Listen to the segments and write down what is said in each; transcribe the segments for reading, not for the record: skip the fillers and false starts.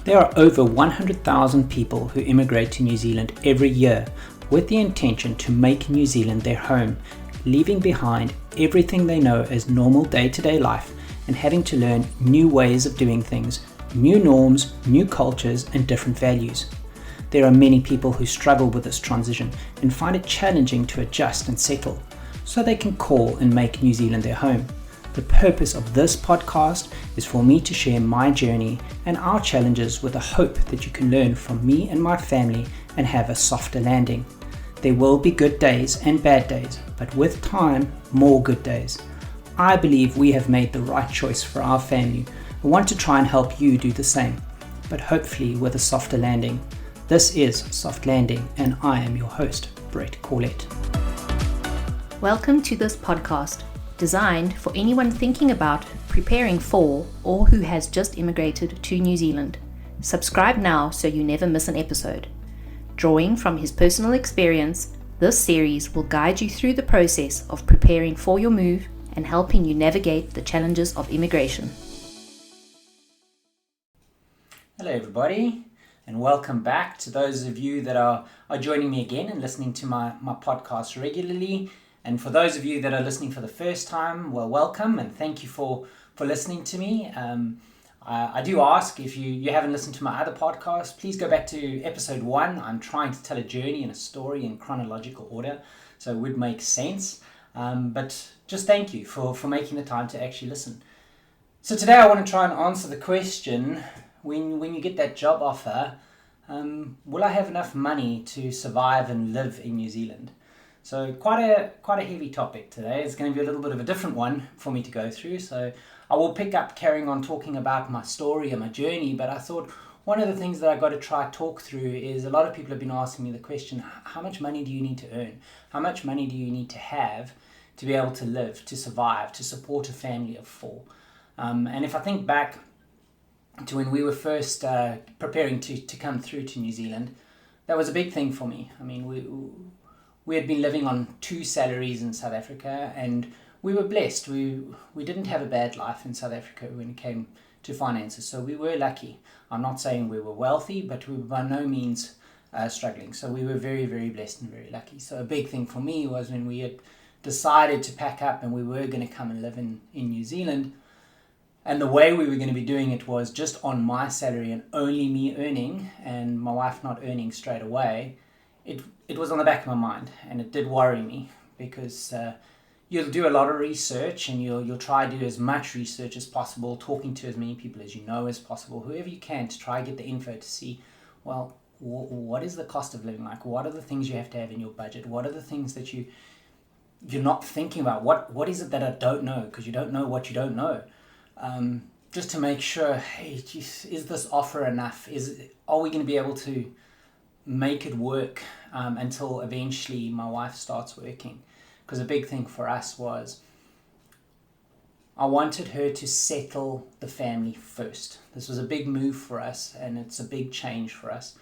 There are over 100,000 people who immigrate to New Zealand every year with the intention to make New Zealand their home, leaving behind everything they know as normal day-to-day life and having to learn new ways of doing things, new norms, new cultures, and different values. There are many people who struggle with this transition and find it challenging to adjust and settle, so they can call and make New Zealand their home. The purpose of this podcast is for me to share my journey and our challenges with the hope that you can learn from me and my family and have a softer landing. There will be good days and bad days, but with time, more good days. I believe we have made the right choice for our family. I want to try and help you do the same, but hopefully with a softer landing. This is Soft Landing, and I am your host, Brett Corlett. Welcome to this podcast, designed for anyone thinking about preparing for or who has just immigrated to New Zealand. Subscribe now so you never miss an episode. Drawing from his personal experience, this series will guide you through the process of preparing for your move and helping you navigate the challenges of immigration. Hello everybody, and welcome back to those of you that are joining me again and listening to my podcast regularly. And for those of you that are listening for the first time, well, welcome and thank you for listening to me. I do ask, if you haven't listened to my other podcast, please go back to episode 1. I'm trying to tell a journey and a story in chronological order, so it would make sense. But just thank you for making the time to actually listen. So today I want to try and answer the question, when you get that job offer, will I have enough money to survive and live in New Zealand? So quite a heavy topic today. It's going to be a little bit of a different one for me to go through. So I will pick up carrying on talking about my story and my journey, but I thought one of the things that I got to try talk through is a lot of people have been asking me the question, how much money do you need to earn? How much money do you need to have to be able to live, to survive, to support a family of 4? And if I think back to when we were first preparing to come through to New Zealand, that was a big thing for me. I mean, we had been living on 2 salaries in South Africa, and we were blessed. We didn't have a bad life in South Africa when it came to finances, so we were lucky. I'm not saying we were wealthy, but we were by no means struggling. So we were very, very blessed and very lucky. So a big thing for me was when we had decided to pack up and we were going to come and live in New Zealand, and the way we were going to be doing it was just on my salary and only me earning and my wife not earning straight away. It was on the back of my mind, and it did worry me, because you'll do a lot of research and you'll try to do as much research as possible, talking to as many people as you know as possible, whoever you can, to try to get the info to see, well, what is the cost of living like? What are the things you have to have in your budget? What are the things that you're not thinking about? What is it that I don't know? Because you don't know what you don't know. Just to make sure, hey, geez, is this offer enough? Are we going to be able to make it work until eventually my wife starts working? Because a big thing for us was I wanted her to settle the family first. This was a big move for us, and it's a big change for us.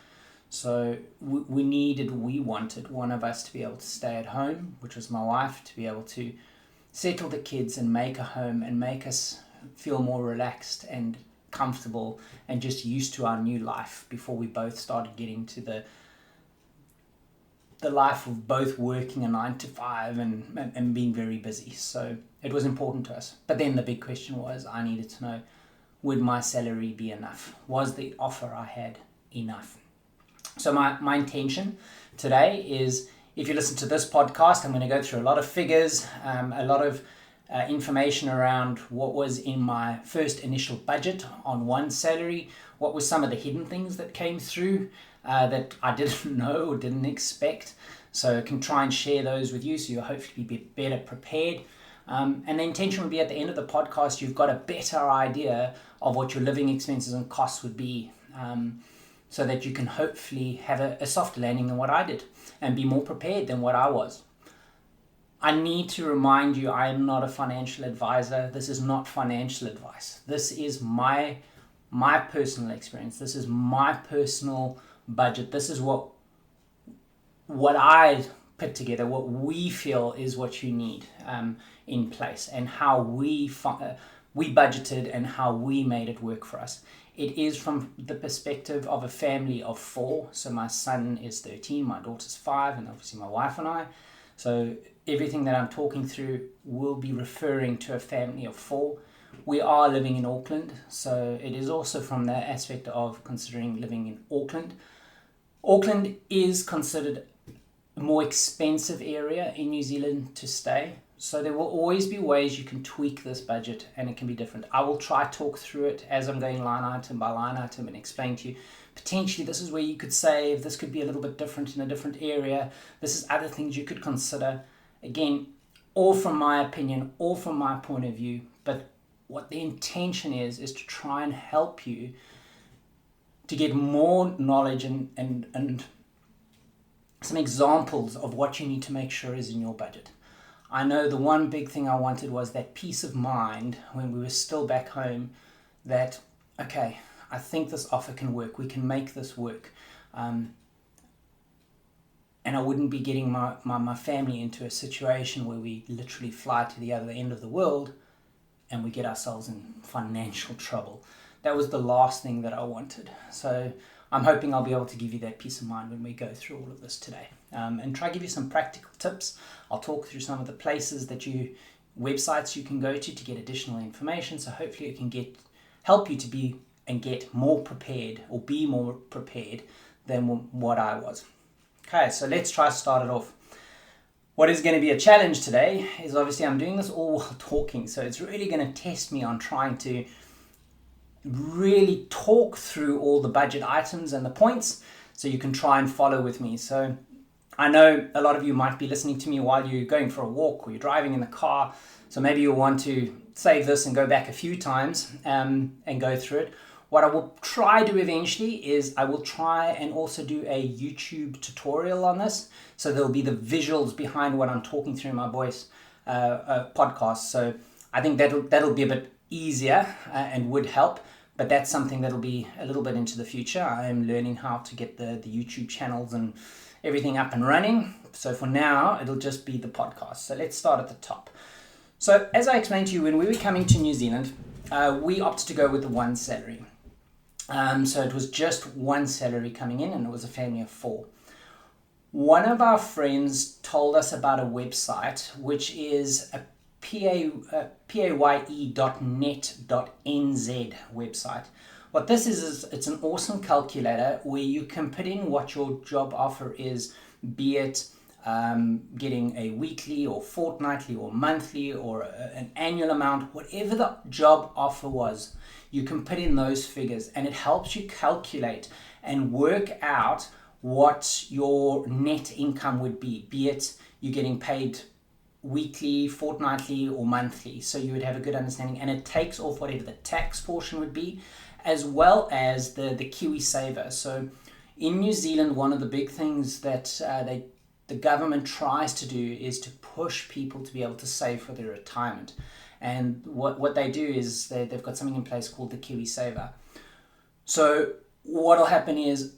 So we wanted one of us to be able to stay at home, which was my wife, to be able to settle the kids and make a home and make us feel more relaxed and comfortable and just used to our new life before we both started getting to the life of both working a 9 to 5 and being very busy. So it was important to us. But then the big question was, I needed to know, would my salary be enough? Was the offer I had enough? So my intention today is, if you listen to this podcast, I'm going to go through a lot of figures, a lot of information around what was in my first initial budget on one salary, what were some of the hidden things that came through that I didn't know or didn't expect. So I can try and share those with you so you'll hopefully be better prepared. And the intention would be, at the end of the podcast, you've got a better idea of what your living expenses and costs would be, so that you can hopefully have a softer landing than what I did and be more prepared than what I was. I need to remind you, I am not a financial advisor. This is not financial advice. This is my personal experience. This is my personal budget. This is what I put together, what we feel is what you need in place, and how we we budgeted and how we made it work for us. It is from the perspective of a family of 4. So my son is 13, my daughter's 5, and obviously my wife and I. So everything that I'm talking through will be referring to a family of 4. We are living in Auckland, so it is also from the aspect of considering living in Auckland. Auckland is considered a more expensive area in New Zealand to stay. So there will always be ways you can tweak this budget and it can be different. I will try to talk through it as I'm going line item by line item and explain to you, potentially this is where you could save, this could be a little bit different in a different area, this is other things you could consider. Again, all from my opinion, all from my point of view, but what the intention is to try and help you to get more knowledge and some examples of what you need to make sure is in your budget. I know the one big thing I wanted was that peace of mind when we were still back home that, okay, I think this offer can work. We can make this work. And I wouldn't be getting my family into a situation where we literally fly to the other end of the world and we get ourselves in financial trouble. That was the last thing that I wanted. So I'm hoping I'll be able to give you that peace of mind when we go through all of this today. And try to give you some practical tips. I'll talk through some of the places websites you can go to get additional information. So hopefully it can help you to be and get more prepared or be more prepared than what I was. Okay, so let's try to start it off. What is going to be a challenge today is obviously I'm doing this all while talking, so it's really going to test me on trying to really talk through all the budget items and the points so you can try and follow with me. So I know a lot of you might be listening to me while you're going for a walk or you're driving in the car, so maybe you'll want to save this and go back a few times and go through it. What I will try to eventually is I will try and also do a YouTube tutorial on this. So there'll be the visuals behind what I'm talking through in my voice podcast. So I think that'll be a bit easier and would help. But that's something that'll be a little bit into the future. I am learning how to get the YouTube channels and everything up and running. So for now, it'll just be the podcast. So let's start at the top. So as I explained to you, when we were coming to New Zealand, we opted to go with the one salary. So it was just one salary coming in and it was a family of 4. One of our friends told us about a website which is a paye.net.nz website. What this is it's an awesome calculator where you can put in what your job offer is, be it getting a weekly or fortnightly or monthly or an annual amount, whatever the job offer was, you can put in those figures and it helps you calculate and work out what your net income would be it you're getting paid weekly, fortnightly or monthly. So you would have a good understanding and it takes off whatever the tax portion would be as well as the KiwiSaver. So in New Zealand, one of the big things that the government tries to do is to push people to be able to save for their retirement. And what they do is they've got something in place called the KiwiSaver. So what will happen is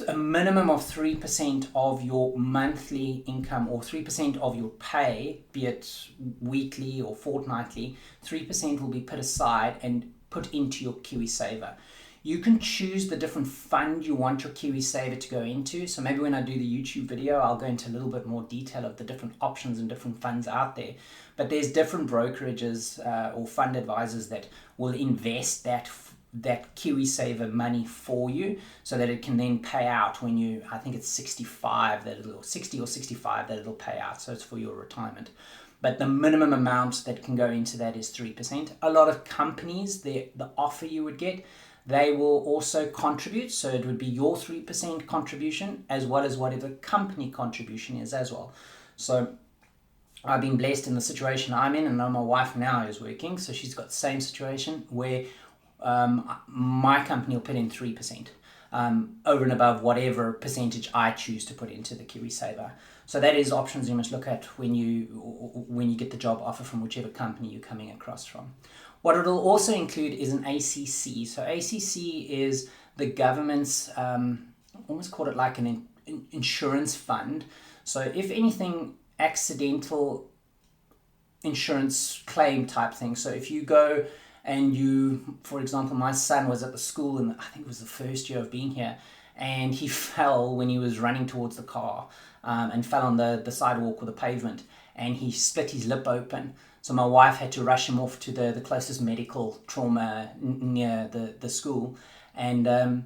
a minimum of 3% of your monthly income or 3% of your pay, be it weekly or fortnightly, 3% will be put aside and put into your KiwiSaver. You can choose the different fund you want your KiwiSaver to go into. So maybe when I do the YouTube video, I'll go into a little bit more detail of the different options and different funds out there. But there's different brokerages or fund advisors that will invest that KiwiSaver money for you so that it can then pay out when you, I think it's 65 that it'll, 60 or 65 that it'll pay out. So it's for your retirement. But the minimum amount that can go into that is 3%. A lot of companies, the offer you would get, they will also contribute. So it would be your 3% contribution as well as whatever company contribution is as well. So I've been blessed in the situation I'm in, and I know my wife now is working. So she's got the same situation where my company will put in 3% over and above whatever percentage I choose to put into the KiwiSaver. So that is options you must look at when you get the job offer from whichever company you're coming across from. What it'll also include is an ACC. So ACC is the government's, almost call it like an insurance fund. So if anything, accidental insurance claim type thing. So if you go and you, for example, my son was at the school, and I think it was the first year of being here, and he fell when he was running towards the car, and fell on the sidewalk or the pavement, and he split his lip open. So my wife had to rush him off to the closest medical trauma near the school, and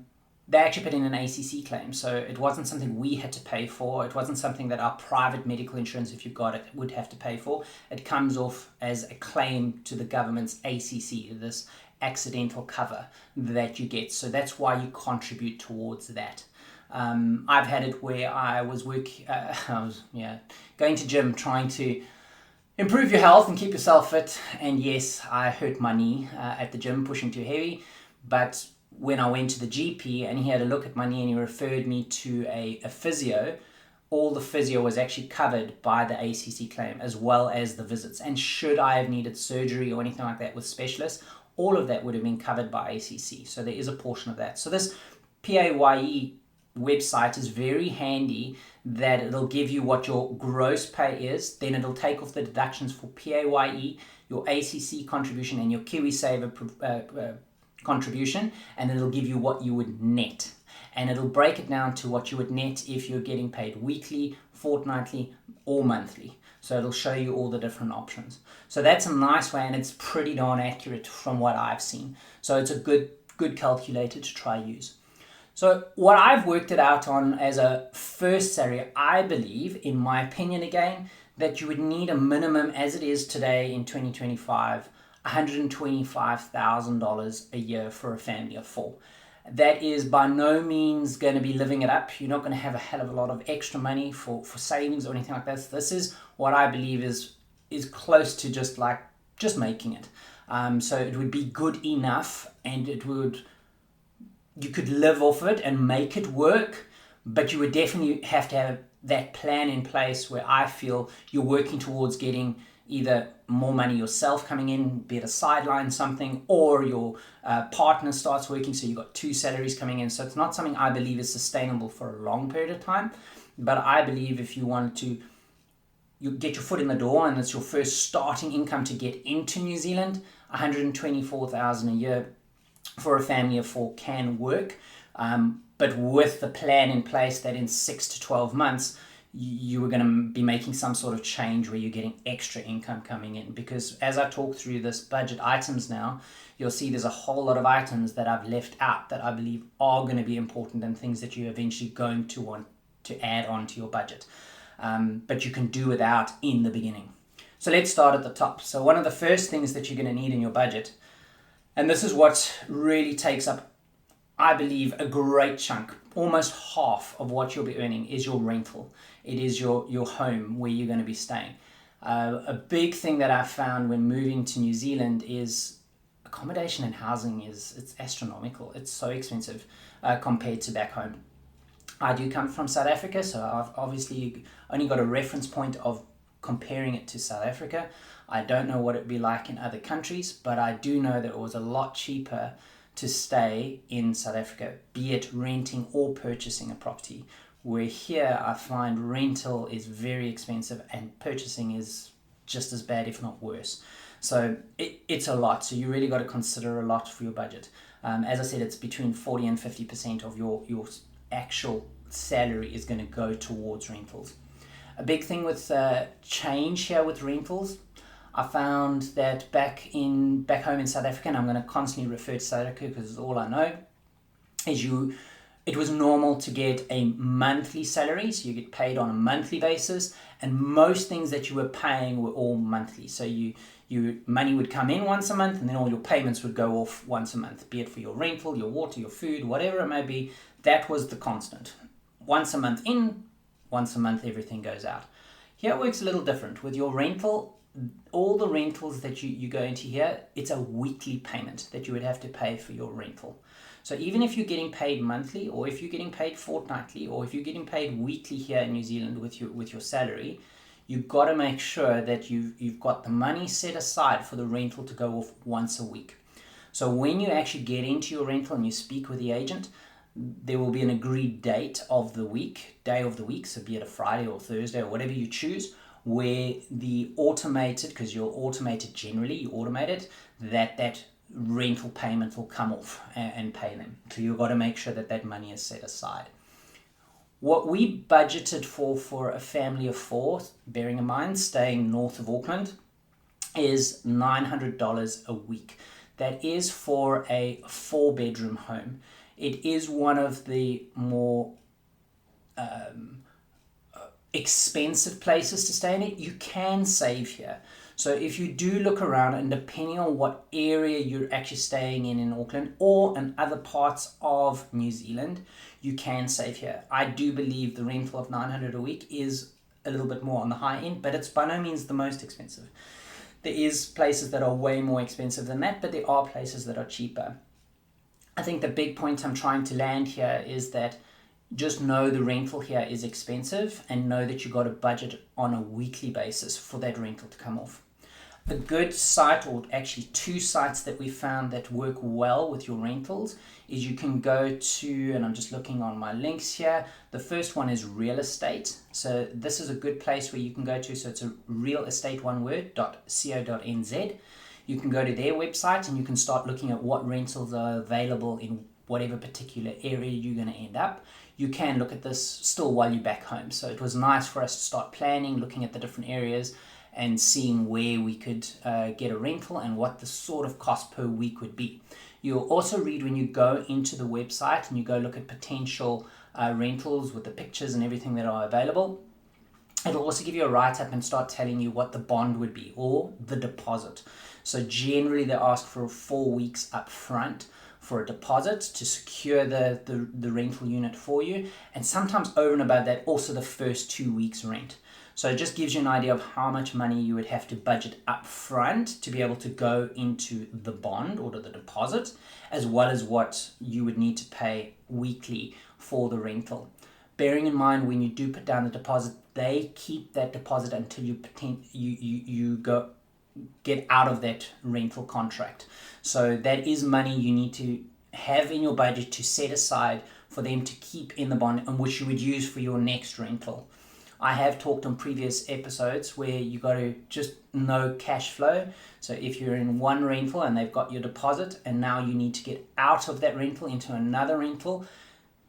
they actually put in an ACC claim. So it wasn't something we had to pay for. It wasn't something that our private medical insurance, if you got it, would have to pay for. It comes off as a claim to the government's ACC, this accidental cover that you get. So that's why you contribute towards that. I've had it where I was going to gym, trying to improve your health and keep yourself fit. And yes, I hurt my knee at the gym pushing too heavy. But when I went to the GP and he had a look at my knee and he referred me to a physio, all the physio was actually covered by the ACC claim, as well as the visits. And should I have needed surgery or anything like that with specialists, all of that would have been covered by ACC. So there is a portion of that. So this PAYE website is very handy, that it'll give you what your gross pay is, then it'll take off the deductions for PAYE, your ACC contribution, and your KiwiSaver contribution, and it'll give you what you would net, and it'll break it down to what you would net if you're getting paid weekly, fortnightly, or monthly. So it'll show you all the different options. So that's a nice way, and it's pretty darn accurate from what I've seen. So it's a good calculator to try use. So what I've worked it out on as a first salary, I believe, in my opinion again, that you would need a minimum, as it is today in 2025, $125,000 a year for a family of 4. That is by no means going to be living it up. You're not going to have a hell of a lot of extra money for savings or anything like that. This is what I believe is close to just making it. So it would be good enough, and you could live off it and make it work, but you would definitely have to have that plan in place where I feel you're working towards getting either more money yourself coming in, be it a sideline something, or your partner starts working, so you've got 2 salaries coming in. So it's not something I believe is sustainable for a long period of time, but I believe if you wanted to you get your foot in the door and it's your first starting income to get into New Zealand, $124,000 a year for a family of 4 can work, but with the plan in place that in 6 to 12 months you were going to be making some sort of change where you're getting extra income coming in. Because as I talk through this budget items now, you'll see there's a whole lot of items that I've left out that I believe are going to be important and things that you're eventually going to want to add on to your budget, but you can do without in the beginning. So let's start at the top. So one of the first things that you're going to need in your budget, and this is what really takes up, I believe, a great chunk, almost half of what you'll be earning, is your rental. It is your home where you're going to be staying. A big thing that I found when moving to New Zealand is accommodation and housing it's astronomical. It's so expensive compared to back home. I do come from South Africa, so I've obviously only got a reference point of comparing it to South Africa. I don't know what it'd be like in other countries, but I do know that it was a lot cheaper to stay in South Africa, be it renting or purchasing a property. Where here I find rental is very expensive and purchasing is just as bad, if not worse. So it's a lot. So you really got to consider a lot for your budget. As I said, it's between 40 and 50% of your actual salary is going to go towards rentals. A big thing with change here with rentals, I found that back home in South Africa, and I'm going to constantly refer to South Africa because it's all I know, is it was normal to get a monthly salary, so you get paid on a monthly basis, and most things that you were paying were all monthly. So your money would come in once a month, and then all your payments would go off once a month, be it for your rental, your water, your food, whatever it may be. That was the constant. Once a month in, once a month everything goes out. Here it works a little different. With your rental, all the rentals that you go into here, it's a weekly payment that you would have to pay for your rental. So even if you're getting paid monthly, or if you're getting paid fortnightly, or if you're getting paid weekly here in New Zealand with your salary, you've got to make sure that you've got the money set aside for the rental to go off once a week. So when you actually get into your rental and you speak with the agent, there will be an agreed day of the week, so be it a Friday or Thursday or whatever you choose, where the automated, because you're automated generally, you automate it, that rental payment will come off and pay them. So you've got to make sure that that money is set aside. What we budgeted for a family of 4, bearing in mind staying north of Auckland, is $900 a week. That is for a 4-bedroom home. It is one of the more expensive places to stay in it. You can save here. So if you do look around, and depending on what area you're actually staying in Auckland or in other parts of New Zealand, you can save here. I do believe the rental of $900 a week is a little bit more on the high end, but it's by no means the most expensive. There is places that are way more expensive than that, but there are places that are cheaper. I think the big point I'm trying to land here is that just know the rental here is expensive, and know that you got to budget on a weekly basis for that rental to come off. A good site, or actually 2 sites that we found that work well with your rentals, is you can go to, and I'm just looking on my links here. The first one is Real Estate. So this is a good place where you can go to. So it's a real estate, one word, .co.nz. You can go to their website and you can start looking at what rentals are available in whatever particular area you're going to end up. You can look at this still while you're back home. So it was nice for us to start planning, looking at the different areas and seeing where we could get a rental and what the sort of cost per week would be. You'll also read when you go into the website and you go look at potential rentals with the pictures and everything that are available. It'll also give you a write-up and start telling you what the bond would be, or the deposit. So generally they ask for 4 weeks up front for a deposit to secure the rental unit for you, and sometimes over and above that also the first 2 weeks rent. So it just gives you an idea of how much money you would have to budget up front to be able to go into the bond or the deposit, as well as what you would need to pay weekly for the rental. Bearing in mind, when you do put down the deposit, they keep that deposit until you get out of that rental contract. So that is money you need to have in your budget to set aside for them to keep in the bond, and which you would use for your next rental. I have talked on previous episodes where you got to just know cash flow. So if you're in one rental and they've got your deposit and now you need to get out of that rental into another rental,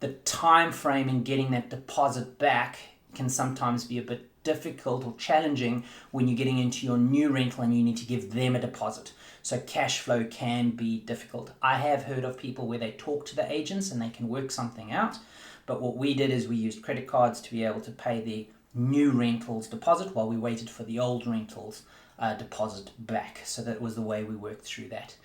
the time frame in getting that deposit back can sometimes be a bit difficult or challenging when you're getting into your new rental and you need to give them a deposit. So cash flow can be difficult. I have heard of people where they talk to the agents and they can work something out. But what we did is we used credit cards to be able to pay the new rentals deposit while we waited for the old rentals deposit back. So that was the way we worked through that.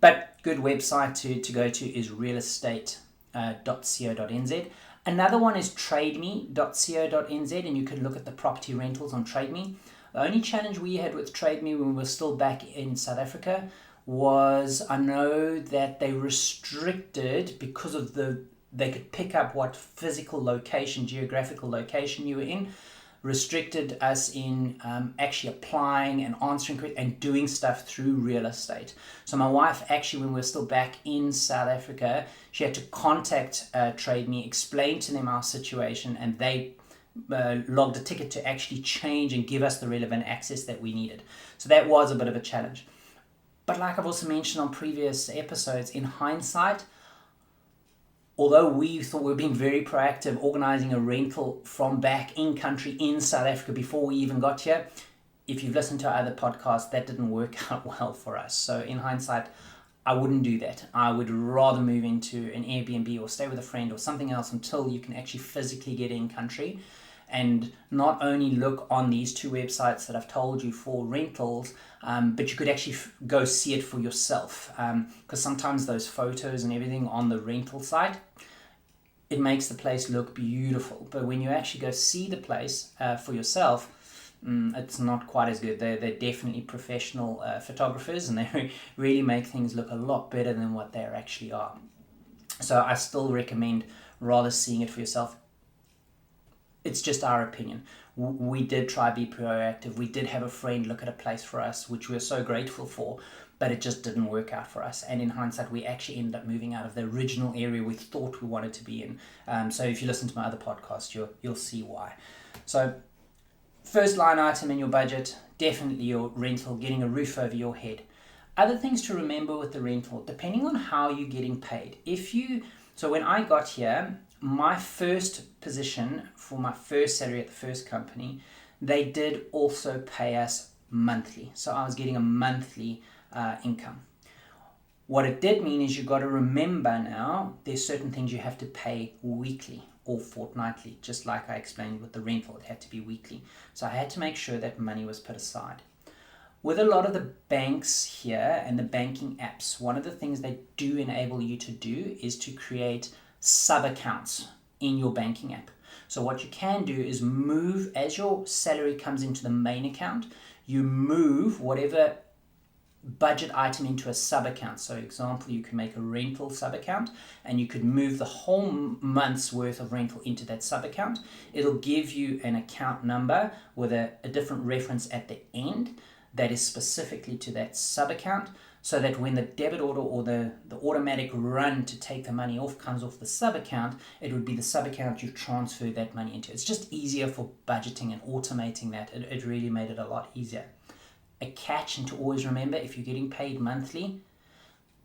But good website to go to is realestate.co.nz. Another one is trademe.co.nz, and you can look at the property rentals on TradeMe. The only challenge we had with TradeMe when we were still back in South Africa was, I know that they restricted, because of they could pick up what physical location, geographical location you were in, restricted us in actually applying and answering and doing stuff through real estate. So my wife actually, when we were still back in South Africa, she had to contact TradeMe, explain to them our situation, and they logged a ticket to actually change and give us the relevant access that we needed. So that was a bit of a challenge. But like I've also mentioned on previous episodes, in hindsight, although we thought we were being very proactive organising a rental from back in country in South Africa before we even got here, if you've listened to our other podcasts, that didn't work out well for us. So in hindsight, I wouldn't do that. I would rather move into an Airbnb or stay with a friend or something else until you can actually physically get in country, and not only look on these 2 websites that I've told you for rentals, but you could actually go see it for yourself, because sometimes those photos and everything on the rental site, it makes the place look beautiful, but when you actually go see the place for yourself, it's not quite as good. They're definitely professional photographers, and they really make things look a lot better than what they actually are. So I still recommend rather seeing it for yourself. It's just our opinion. We did try to be proactive. We did have a friend look at a place for us, which we're so grateful for, but it just didn't work out for us. And in hindsight, we actually ended up moving out of the original area we thought we wanted to be in. So if you listen to my other podcast, you'll see why. So first line item in your budget, definitely your rental, getting a roof over your head. Other things to remember with the rental, depending on how you're getting paid. So when I got here, my first position for my first salary at the first company, they did also pay us monthly. So I was getting a monthly income. What it did mean is you've got to remember now, there's certain things you have to pay weekly or fortnightly, just like I explained with the rental, it had to be weekly. So I had to make sure that money was put aside. With a lot of the banks here and the banking apps, one of the things they do enable you to do is to create sub-accounts in your banking app. So what you can do is move, as your salary comes into the main account, you move whatever budget item into a sub-account. So example, you can make a rental sub-account and you could move the whole month's worth of rental into that sub-account. It'll give you an account number with a different reference at the end that is specifically to that sub-account, so that when the debit order or the automatic run to take the money off comes off the sub-account, it would be the sub-account you transfer that money into. It's just easier for budgeting and automating that. It really made it a lot easier. A catch, and to always remember, if you're getting paid monthly,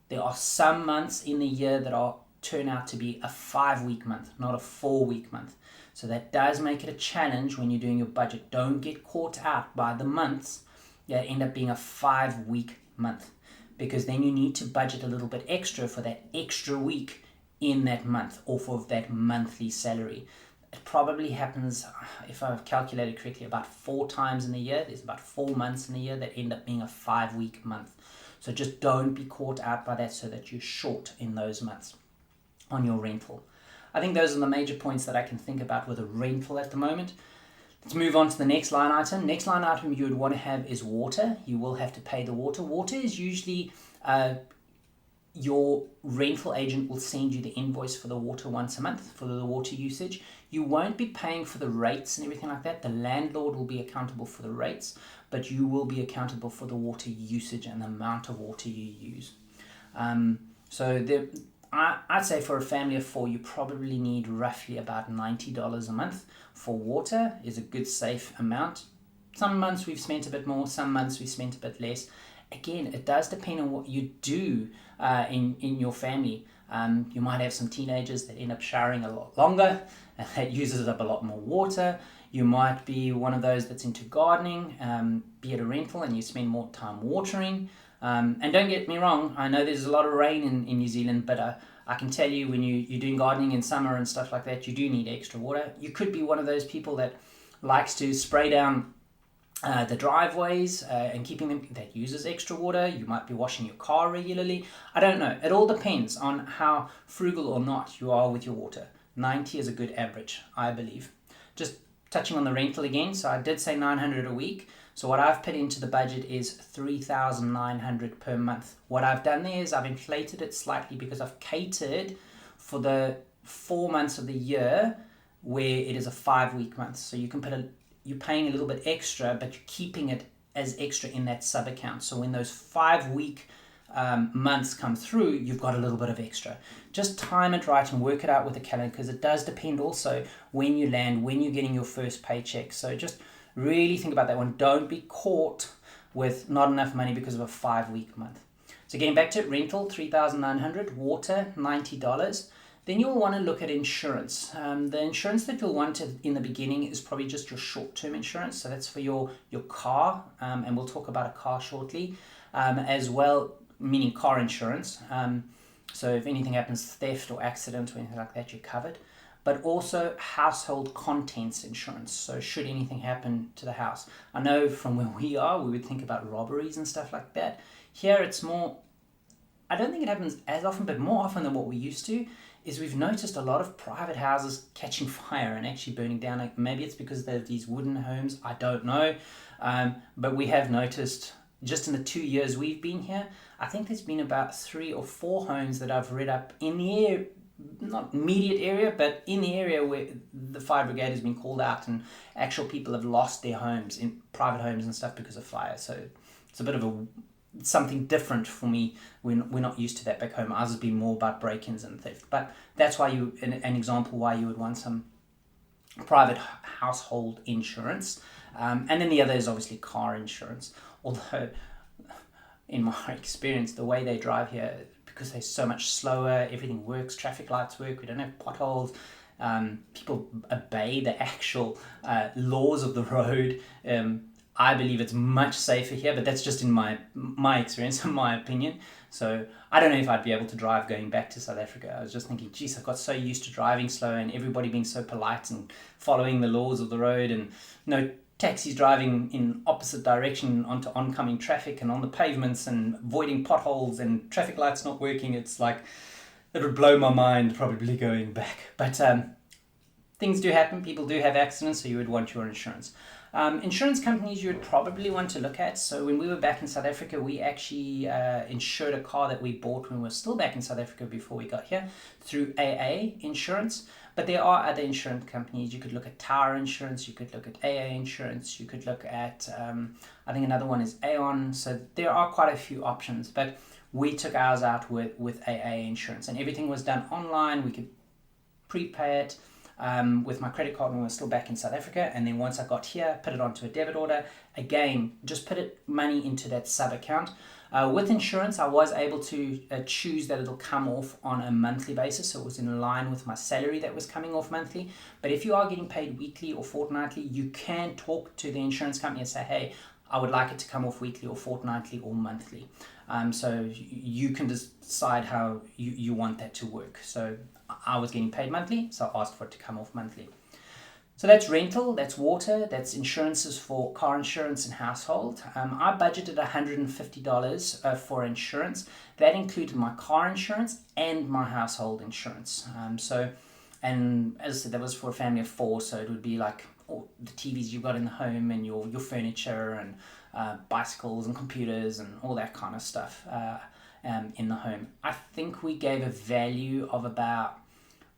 there are some months in the year that turn out to be a 5-week month, not a 4-week month. So that does make it a challenge when you're doing your budget. Don't get caught out by the months that end up being a 5-week month, because then you need to budget a little bit extra for that extra week in that month off of that monthly salary. It probably happens, if I've calculated correctly, about 4 times in the year. There's about 4 months in the year that end up being a 5-week month. So just don't be caught out by that so that you're short in those months on your rental. I think those are the major points that I can think about with a rental at the moment. Let's move on to the next line item. Next line item you would want to have is water. You will have to pay the water. Water is usually your rental agent will send you the invoice for the water once a month for the water usage. You won't be paying for the rates and everything like that. The landlord will be accountable for the rates, but you will be accountable for the water usage and the amount of water you use. I'd say for a family of 4, you probably need roughly about $90 a month for water. Is a good safe amount. Some months we've spent a bit more, some months we've spent a bit less. Again, it does depend on what you do in your family. You might have some teenagers that end up showering a lot longer and that uses up a lot more water. You might be one of those that's into gardening, be it a rental, and you spend more time watering. And don't get me wrong, I know there's a lot of rain in New Zealand, but I can tell you when you're doing gardening in summer and stuff like that, you do need extra water. You could be one of those people that likes to spray down the driveways and keeping them, that uses extra water. You might be washing your car regularly. I don't know. It all depends on how frugal or not you are with your water. 90 is a good average, I believe. Just touching on the rental again, so I did say $900 a week. So what I've put into the budget is $3,900 per month. What I've done there is I've inflated it slightly because I've catered for the 4 months of the year where it is a 5-week month. So you can you're paying a little bit extra, but you're keeping it as extra in that sub account. So when those 5-week months come through, you've got a little bit of extra. Just time it right and work it out with a calendar, because it does depend also when you land, when you're getting your first paycheck. So just really think about that one. Don't be caught with not enough money because of a 5-week month. So getting back to it, rental, $3,900, water, $90. Then you'll want to look at insurance. The insurance that you'll want in the beginning is probably just your short-term insurance. So that's for your car, and we'll talk about a car shortly, as well, meaning car insurance. So if anything happens, theft or accident or anything like that, you're covered. But also household contents insurance. So should anything happen to the house. I know from where we are, we would think about robberies and stuff like that. Here it's more, I don't think it happens as often, but more often than what we used to, is we've noticed a lot of private houses catching fire and actually burning down. Like maybe it's because they're these wooden homes, I don't know. But we have noticed, just in the 2 years we've been here, I think there's been about 3 or 4 homes that I've read up in the area, not immediate area, but in the area where the fire brigade has been called out and actual people have lost their homes, in private homes and stuff, because of fire. So it's a bit of something different for me. We're not used to that back home. Ours has been more about break-ins and theft. But that's why an example why you would want some private household insurance. And then the other is obviously car insurance. Although in my experience, the way they drive here, because they're so much slower, everything works, traffic lights work, we don't have potholes, people obey the actual laws of the road. I believe it's much safer here, but that's just in my experience and my opinion. So I don't know if I'd be able to drive going back to South Africa. I was just thinking, geez, I got so used to driving slow and everybody being so polite and following the laws of the road, and no taxis driving in opposite direction onto oncoming traffic and on the pavements and avoiding potholes and traffic lights not working. It's like, it would blow my mind probably going back. But things do happen. People do have accidents, so you would want your insurance. Insurance companies you would probably want to look at. So when we were back in South Africa, we actually insured a car that we bought when we were still back in South Africa before we got here through AA Insurance. But there are other insurance companies. You could look at Tower Insurance, you could look at AA Insurance, you could look at, I think another one is Aon. So there are quite a few options, but we took ours out with AA Insurance, and everything was done online. We could prepay it with my credit card when we were still back in South Africa, and then once I got here, put it onto a debit order. Again, just put money into that sub account. With insurance, I was able to choose that it'll come off on a monthly basis, so it was in line with my salary that was coming off monthly. But if you are getting paid weekly or fortnightly, you can talk to the insurance company and say, hey, I would like it to come off weekly or fortnightly or monthly. So you can decide how you want that to work. So I was getting paid monthly, so I asked for it to come off monthly. So that's rental, that's water, that's insurances for car insurance and household. I budgeted $150 for insurance. That included my car insurance and my household insurance. And as I said, that was for a family of 4, so it would be like all the TVs you've got in the home and your furniture and bicycles and computers and all that kind of stuff in the home. I think we gave a value of about,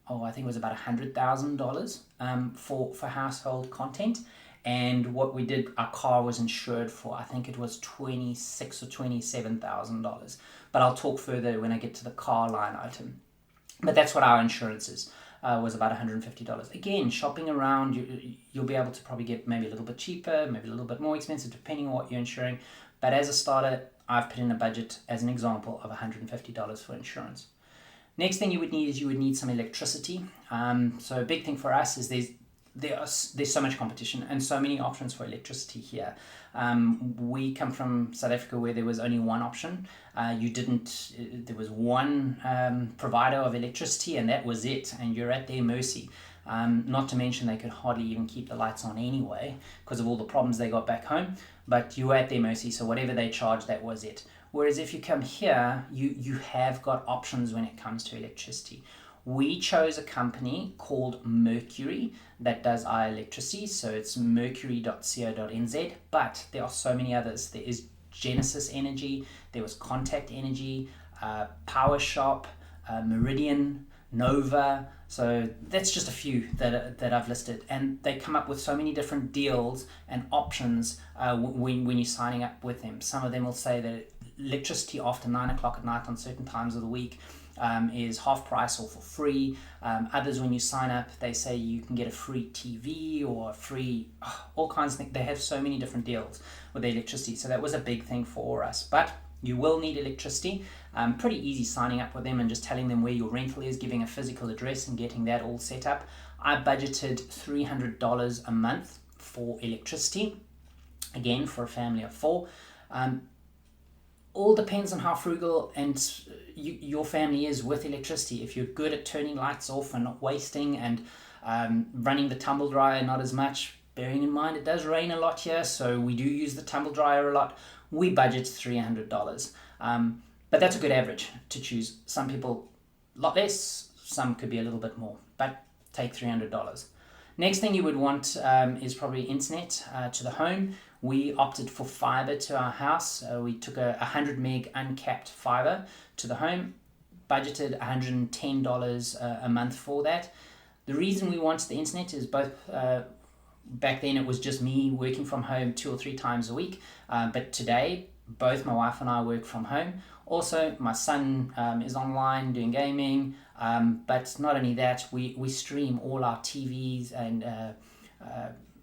I think it was about $100,000 for household content. And what we did, our car was insured for, I think it was $26,000 or $27,000. But I'll talk further when I get to the car line item. But that's what our insurance is. Was about $150. Again, shopping around, you'll be able to probably get maybe a little bit cheaper, maybe a little bit more expensive, depending on what you're insuring. But as a starter, I've put in a budget, as an example, of $150 for insurance. Next thing you would need some electricity. So a big thing for us is there's so much competition and so many options for electricity here. We come from South Africa where there was only one option. There was one provider of electricity, and that was it, and you're at their mercy. Not to mention they could hardly even keep the lights on anyway because of all the problems they got back home, but you were at their mercy, so whatever they charged, that was it. Whereas if you come here, you have got options when it comes to electricity. We chose a company called Mercury that does our electricity, so it's mercury.co.nz, but there are so many others. There is Genesis Energy, there was Contact Energy, Power Shop, Meridian, Nova. So that's just a few that I've listed, and they come up with so many different deals and options when you're signing up with them. Some of them will say that electricity after 9 o'clock at night on certain times of the week is half price or for free. Others, when you sign up, they say you can get a free TV or a free all kinds of things. They have so many different deals with the electricity, so that was a big thing for us. But you will need electricity. Pretty easy signing up with them and just telling them where your rental is, giving a physical address and getting that all set up. I budgeted $300 a month for electricity, again for a family of 4. All depends on how frugal and your family is with electricity. If you're good at turning lights off and not wasting and running the tumble dryer not as much, bearing in mind it does rain a lot here, so we do use the tumble dryer a lot. We budget $300, but that's a good average to choose. Some people a lot less, some could be a little bit more, but take $300. Next thing you would want is probably internet to the home. We opted for fiber to our house. We took a 100 meg uncapped fiber to the home, budgeted $110 a month for that. The reason we wanted the internet is both back then it was just me working from home 2 or 3 times a week, but today both my wife and I work from home. Also, my son is online doing gaming, but not only that, we stream all our TVs and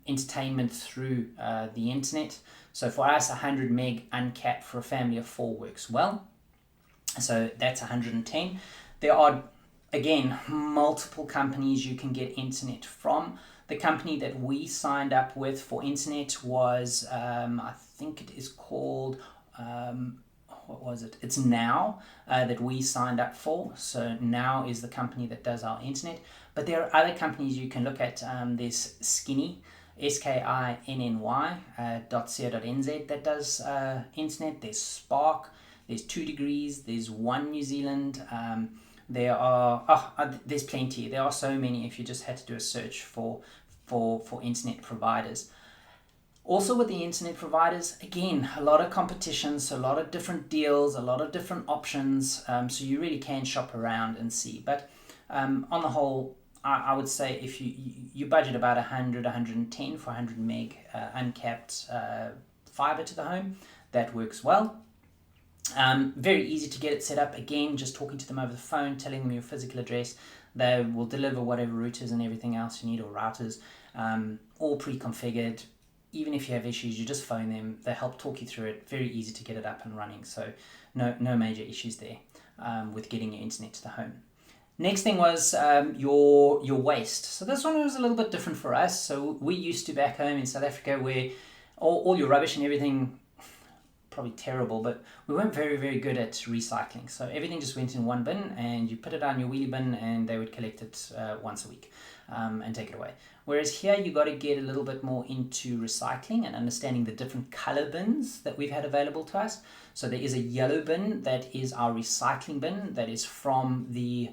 entertainment through the internet. So for us, 100 meg uncapped for a family of 4 works well. So that's 110. There are, again, multiple companies you can get internet from. The company that we signed up with for internet was, I think it is called, what was it? It's Now that we signed up for. So Now is the company that does our internet. But there are other companies you can look at. There's Skinny, SKINNY.co.nz that does internet. There's Spark, there's 2 Degrees, there's One New Zealand. There's plenty. There are so many if you just had to do a search for internet providers. Also with the internet providers, again, a lot of competitions, a lot of different deals, a lot of different options, so you really can shop around and see. But on the whole, I would say if you budget about 110 for 100 meg uncapped fiber to the home, that works well. Very easy to get it set up. Again, just talking to them over the phone, telling them your physical address. They will deliver whatever routers and everything else you need, or routers, all pre-configured. Even if you have issues, you just phone them. They help talk you through it. Very easy to get it up and running. So no major issues there with getting your internet to the home. Next thing was your waste. So this one was a little bit different for us. So we used to back home in South Africa where all your rubbish and everything, probably terrible, but we weren't very, very good at recycling. So everything just went in one bin and you put it on your wheelie bin and they would collect it once a week and take it away. Whereas here you got to get a little bit more into recycling and understanding the different color bins that we've had available to us. So there is a yellow bin that is our recycling bin that is from the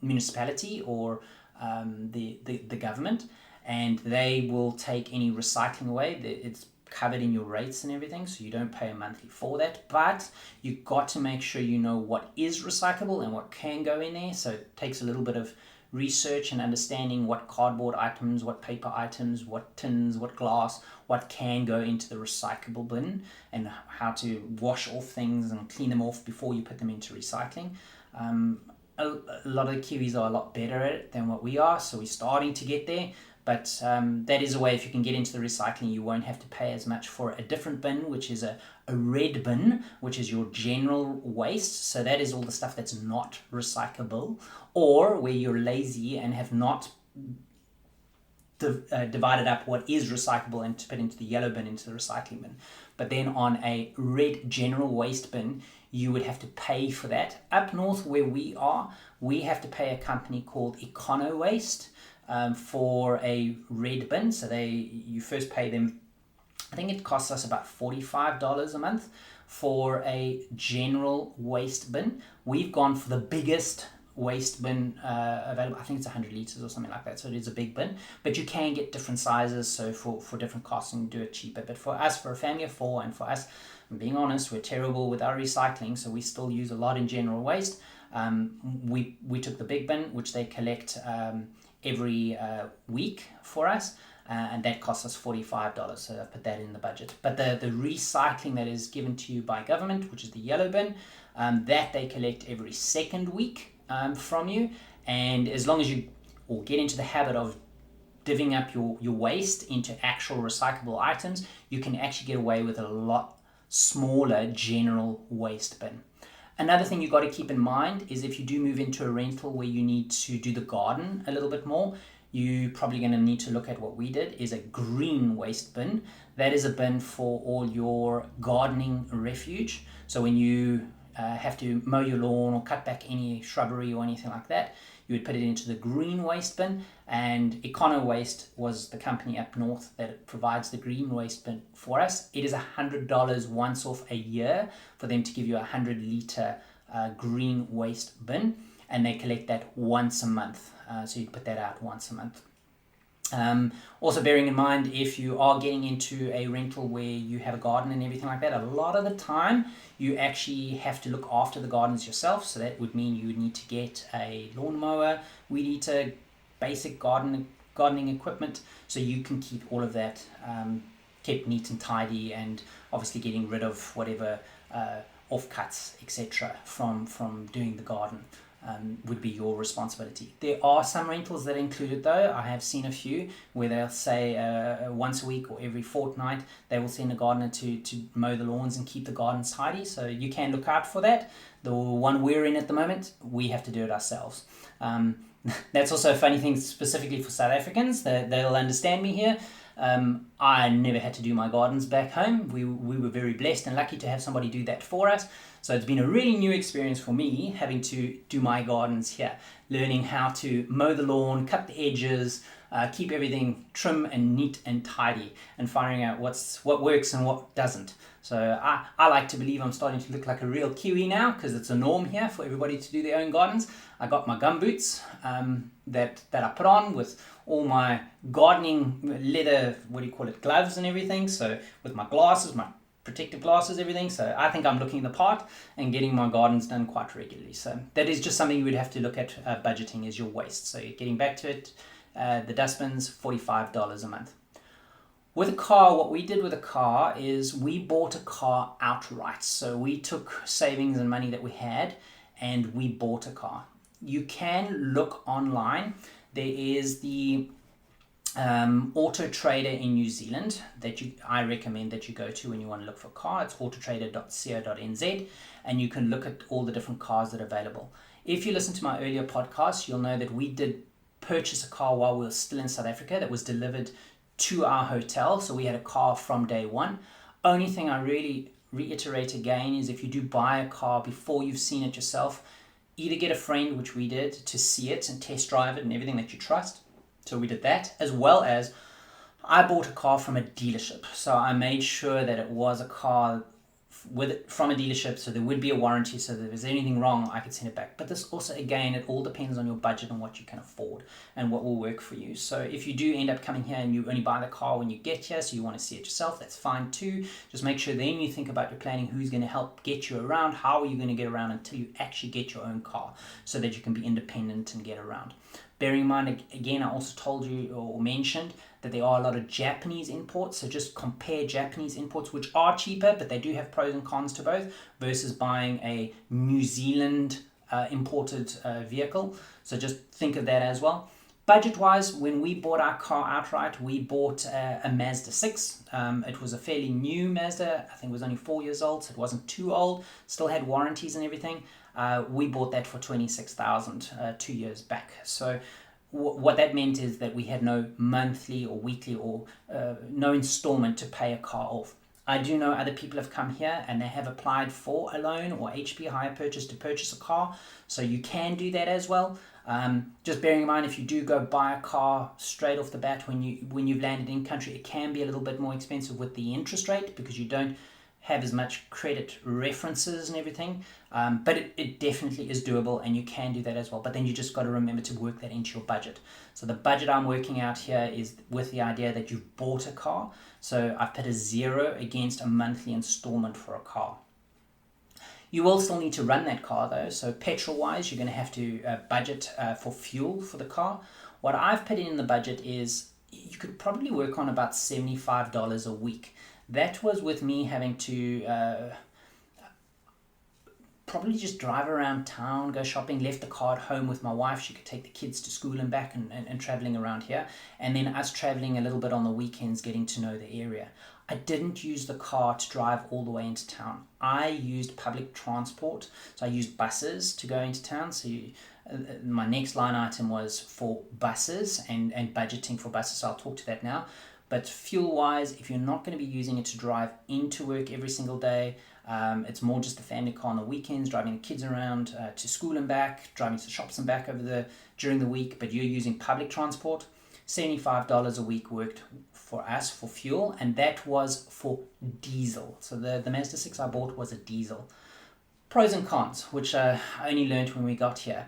municipality or the government, and they will take any recycling away. It's covered in your rates and everything, so you don't pay a monthly for that, but you've got to make sure you know what is recyclable and what can go in there. So it takes a little bit of research and understanding what cardboard items, what paper items, what tins, what glass, what can go into the recyclable bin, and how to wash off things and clean them off before you put them into recycling. A lot of the Kiwis are a lot better at it than what we are, so we're starting to get there. But that is a way, if you can get into the recycling, you won't have to pay as much for a different bin, which is a red bin, which is your general waste. So that is all the stuff that's not recyclable, or where you're lazy and have not divided up what is recyclable and to put into the yellow bin, into the recycling bin. But then on a red general waste bin, you would have to pay for that. Up north where we are, we have to pay a company called Econo Waste for a red bin. So you first pay them, I think it costs us about $45 a month for a general waste bin. We've gone for the biggest waste bin available. I think it's 100 liters or something like that, so it is a big bin, but you can get different sizes, so for different costs and do it cheaper. But for us, for a family of 4, and for us, I'm being honest, we're terrible with our recycling, so we still use a lot in general waste. We took the big bin, which they collect every week for us, and that costs us $45, so I put that in the budget. But the recycling that is given to you by government, which is the yellow bin, that they collect every second week from you, and as long as you get into the habit of divvying up your waste into actual recyclable items, you can actually get away with a lot smaller general waste bin. Another thing you've got to keep in mind is if you do move into a rental where you need to do the garden a little bit more, you're probably going to need to look at what we did, is a green waste bin. That is a bin for all your gardening refuge. So when you have to mow your lawn or cut back any shrubbery or anything like that, you would put it into the green waste bin. And Econo Waste was the company up north that provides the green waste bin for us. It is $100 once off a year for them to give you a 100-liter green waste bin, and they collect that once a month. So you put that out once a month. Also bearing in mind, if you are getting into a rental where you have a garden and everything like that, a lot of the time you actually have to look after the gardens yourself. So that would mean you would need to get a lawnmower, weed eater, basic gardening equipment, so you can keep all of that kept neat and tidy, and obviously getting rid of whatever offcuts, etc. from doing the garden. would be your responsibility. There are some rentals that are included though. I have seen a few where they'll say once a week or every fortnight they will send a gardener to mow the lawns and keep the gardens tidy, so you can look out for that. The one we're in at the moment, we have to do it ourselves. That's also a funny thing specifically for South Africans, they'll understand me here. I never had to do my gardens back home. We were very blessed and lucky to have somebody do that for us. So it's been a really new experience for me having to do my gardens here, learning how to mow the lawn, cut the edges, keep everything trim and neat and tidy, and finding out what works and what doesn't. So I like to believe I'm starting to look like a real Kiwi now, because it's a norm here for everybody to do their own gardens. I got my gum boots that I put on with all my gardening leather, gloves and everything. So with my glasses, my protective glasses, everything. So I think I'm looking the part and getting my gardens done quite regularly. So that is just something you would have to look at budgeting, is your waste. So getting back to it, the dustbins, $45 a month. With a car, what we did with a car is we bought a car outright. So we took savings and money that we had and we bought a car. You can look online. There is the Auto Trader in New Zealand that I recommend that you go to when you want to look for a car. It's autotrader.co.nz, and you can look at all the different cars that are available. If you listen to my earlier podcast, you'll know that we did purchase a car while we were still in South Africa that was delivered to our hotel. So we had a car from day one. Only thing I really reiterate again is if you do buy a car before you've seen it yourself, either get a friend, which we did, to see it and test drive it and everything that you trust. So we did that, as well as I bought a car from a dealership. So I made sure that it was a car from a dealership, so there would be a warranty, so that if there's anything wrong, I could send it back. But this also, again, it all depends on your budget and what you can afford and what will work for you. So if you do end up coming here and you only buy the car when you get here, so you want to see it yourself, that's fine too. Just make sure then you think about your planning, who's going to help get you around, how are you going to get around until you actually get your own car, so that you can be independent and get around. Bearing in mind, again, I also told you or mentioned that there are a lot of Japanese imports, so just compare Japanese imports, which are cheaper, but they do have pros and cons to both, versus buying a New Zealand imported vehicle. So just think of that as well. Budget-wise, when we bought our car outright, we bought a Mazda 6. It was a fairly new Mazda. I think it was only 4 years old, so it wasn't too old. Still had warranties and everything. We bought that for $26,000 2 years back. So what that meant is that we had no monthly or weekly or no installment to pay a car off. I do know other people have come here and they have applied for a loan or HP hire purchase to purchase a car. So you can do that as well. Just bearing in mind, if you do go buy a car straight off the bat when you've landed in country, it can be a little bit more expensive with the interest rate because you don't have as much credit references and everything, but it definitely is doable and you can do that as well. But then you just got to remember to work that into your budget. So the budget I'm working out here is with the idea that you've bought a car. So I've put a 0 against a monthly installment for a car. You will still need to run that car though. So petrol wise, you're going to have to budget for fuel for the car. What I've put in the budget is you could probably work on about $75 a week. That was with me having to probably just drive around town, go shopping, left the car at home with my wife. She could take the kids to school and back and traveling around here. And then us traveling a little bit on the weekends, getting to know the area. I didn't use the car to drive all the way into town. I used public transport. So I used buses to go into town. So my next line item was for buses and budgeting for buses. So I'll talk to that now. But fuel-wise, if you're not going to be using it to drive into work every single day, it's more just a family car on the weekends, driving the kids around to school and back, driving to the shops and back during the week, but you're using public transport, $75 a week worked for us for fuel, and that was for diesel. So the Mazda 6 I bought was a diesel. Pros and cons, which I only learned when we got here.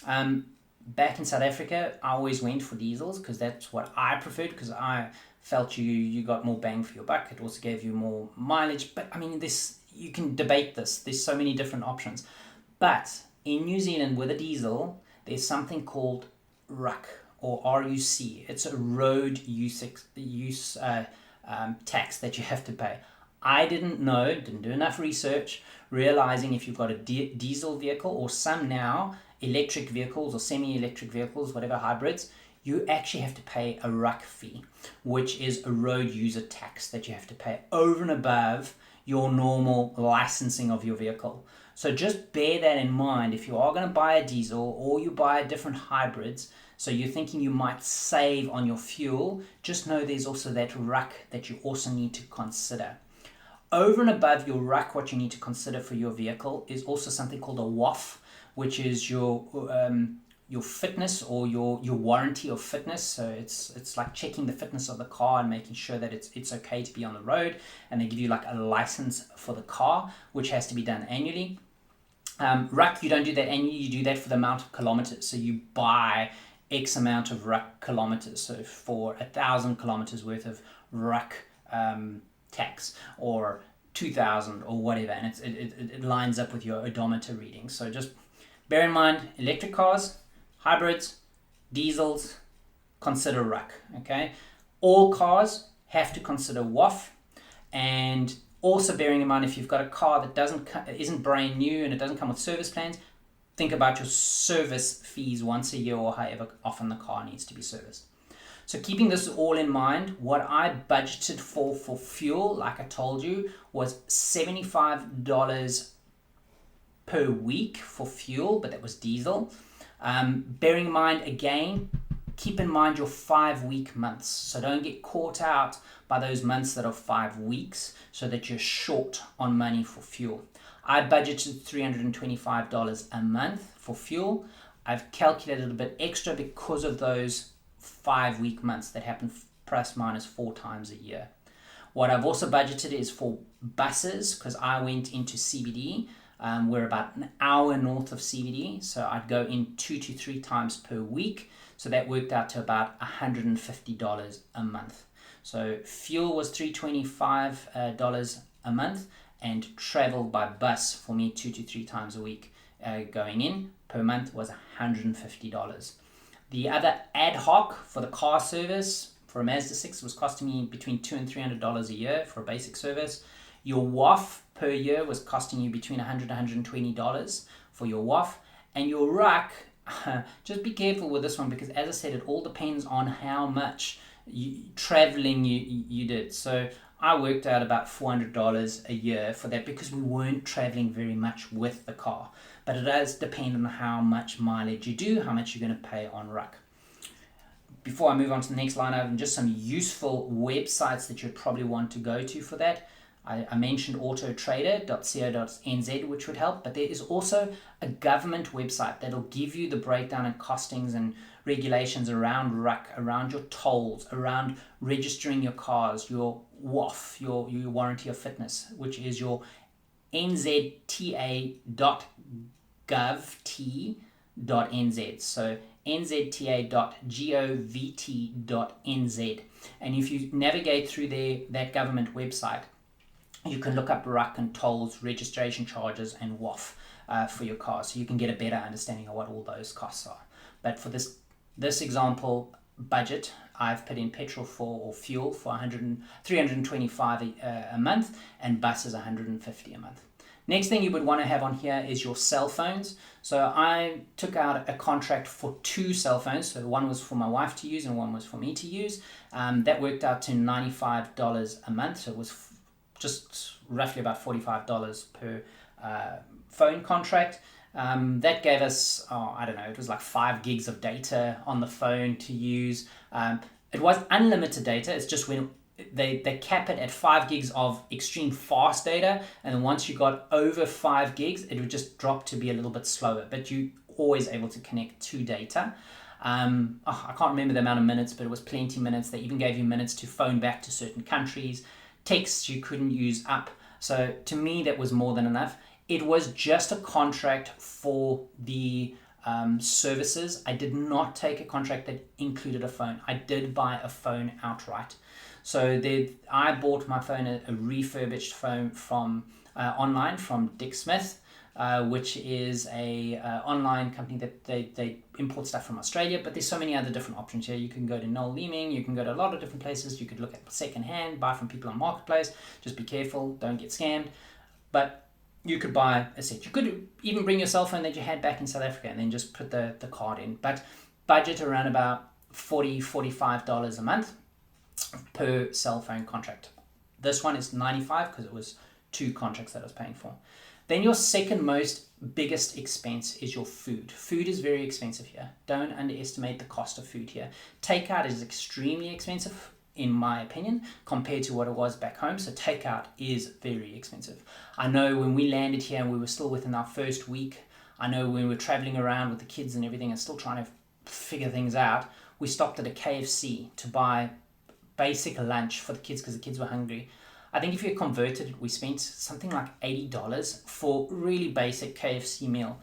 Back in South Africa, I always went for diesels because that's what I preferred, because I felt you got more bang for your buck. It also gave you more mileage. But I mean, you can debate this. There's so many different options. But in New Zealand with a diesel, there's something called RUC or RUC. It's a road use tax that you have to pay. I didn't know, didn't do enough research, realizing if you've got a diesel vehicle, or some now, electric vehicles or semi-electric vehicles, whatever hybrids, you actually have to pay a RUC fee, which is a road user tax that you have to pay over and above your normal licensing of your vehicle. So just bear that in mind if you are going to buy a diesel or you buy different hybrids. So you're thinking you might save on your fuel, just know there's also that RUC that you also need to consider. Over and above your RUC, what you need to consider for your vehicle is also something called a WOF, which is your fitness or your warranty of fitness. So it's like checking the fitness of the car and making sure that it's okay to be on the road, and they give you like a license for the car, which has to be done annually. RUC, you don't do that annually, you do that for the amount of kilometers. So you buy X amount of RUC kilometers. So for 1,000 kilometers worth of RUC tax, or 2,000 or whatever, and it lines up with your odometer reading. So just bear in mind, electric cars, hybrids, diesels, consider RUC, okay? All cars have to consider WOF, and also bearing in mind if you've got a car that isn't brand new and it doesn't come with service plans, think about your service fees once a year or however often the car needs to be serviced. So keeping this all in mind, what I budgeted for fuel, like I told you, was $75 per week for fuel, but that was diesel. Bearing in mind, again, keep in mind your 5-week months. So don't get caught out by those months that are 5 weeks so that you're short on money for fuel. I budgeted $325 a month for fuel. I've calculated a bit extra because of those 5-week months that happen plus minus 4 times a year. What I've also budgeted is for buses, because I went into CBD. We're about an hour north of CBD, so I'd go in 2 to 3 times per week. So that worked out to about $150 a month. So fuel was $325 a month, and travel by bus for me 2 to 3 times a week going in per month was $150. The other ad hoc for the car service for a Mazda 6 was costing me between $200 and $300 a year for a basic service. Your WOF per year was costing you between $100 and $120 for your WOF. And your RUC, just be careful with this one, because as I said, it all depends on how much traveling you did. So I worked out about $400 a year for that, because we weren't traveling very much with the car. But it does depend on how much mileage you do, how much you're going to pay on RUC. Before I move on to the next line item, just some useful websites that you'd probably want to go to for that. I mentioned autotrader.co.nz, which would help, but there is also a government website that'll give you the breakdown and costings and regulations around RUC, around your tolls, around registering your cars, your WOF, your warranty of fitness, which is your nzta.govt.nz. So nzta.govt.nz. And if you navigate through that government website, you can look up RUC and tolls, registration charges, and WOF for your car, so you can get a better understanding of what all those costs are. But for this example budget, I've put in petrol or fuel for $325 a month, and buses $150 a month. Next thing you would want to have on here is your cell phones. So I took out a contract for 2 cell phones. So one was for my wife to use and one was for me to use. That worked out to $95 a month. So it was just roughly about $45 per phone contract. That gave us, it was like 5 gigs of data on the phone to use. It was unlimited data. It's just when they cap it at 5 gigs of extreme fast data, and then once you got over 5 gigs, it would just drop to be a little bit slower, but you always able to connect to data. I can't remember the amount of minutes, but it was plenty minutes. They even gave you minutes to phone back to certain countries. Texts you couldn't use up. So to me, that was more than enough. It was just a contract for the services. I did not take a contract that included a phone. I did buy a phone outright. So I bought my phone, a refurbished phone from online from Dick Smith, which is a online company that they import stuff from Australia, but there's so many other different options here. You can go to Noel Leeming, you can go to a lot of different places. You could look at secondhand, buy from people on Marketplace. Just be careful, don't get scammed. But you could buy a set. You could even bring your cell phone that you had back in South Africa and then just put the card in. But budget around about $45 a month per cell phone contract. This one is $95 because it was 2 contracts that I was paying for. Then your second most biggest expense is your food. Food is very expensive here. Don't underestimate the cost of food here. Takeout is extremely expensive, in my opinion, compared to what it was back home. So takeout is very expensive. I know when we landed here and we were still within our first week, I know when we were traveling around with the kids and everything and still trying to figure things out, we stopped at a KFC to buy basic lunch for the kids because the kids were hungry. I think if you converted, we spent something like $80 for really basic KFC meal.